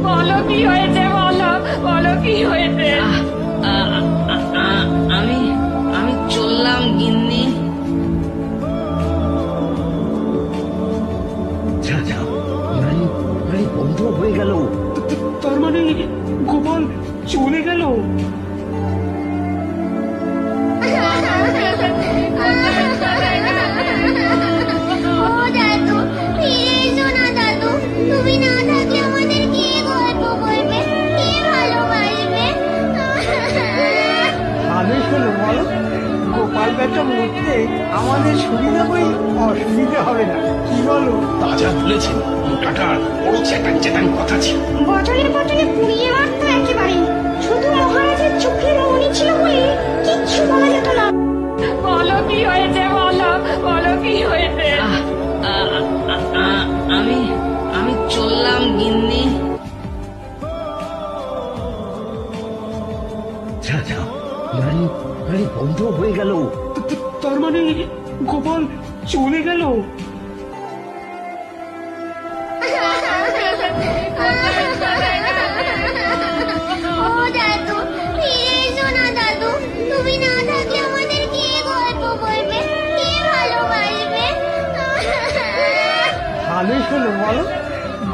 বলো কি হয়েছে, বলো বলো কি হয়েছে। আমি আমি চললাম গিন্নি। যা যা, গাড়ি গাড়ি বন্ধ হয়ে গেল। তার মানে গোপাল চলে গেল। ও দাদু, ফিরে এসো না দাদু। তুমি না থাকলে আমাদের কে গল্প বলবে, কে ভালোবাসবে? আদেশ হলো বলো, গোপাল বেটা মরতে আমাদের সুবিধা বই অসুবিধা হবে না, কি বলো? তা যা বলেছেন, মোটাটার বড় চ্যাটাং চ্যাটাং কথা ছিল। বছরের বছরে পুড়িয়ে মারতো একেবারে। শুধু মহারাজের চোখের মনি ছিল বলে কিচ্ছু বলা যেত না। বলো কি হয়েছে, বলো বলো কি হয়েছে। আমি আমি চললাম গিন্নি। যা যা, গাড়ি গাড়ি বন্ধ হয়ে গেল। তার মানে গোপাল চলে গেল। ও দাদু, ফিরে এসো না দাদু। তুমি না থাকলে আমাদের কে গল্প বলবে, কে ভালোবাসবে? আদেশ হলো বলো,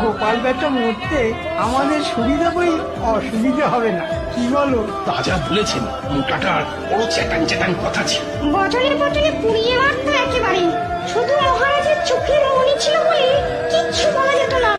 গোপাল বেটা মরতে আমাদের সুবিধা বই অসুবিধা হবে না, কি বলো? তা যা বলেছেন, মোটাটার বড় চ্যাটাং চ্যাটাং কথা ছিল। বছরের বছরে পুড়িয়ে মারতো একেবারে। শুধু মহারাজের চোখের মনি ছিল বলে কিচ্ছু বলা যেত না।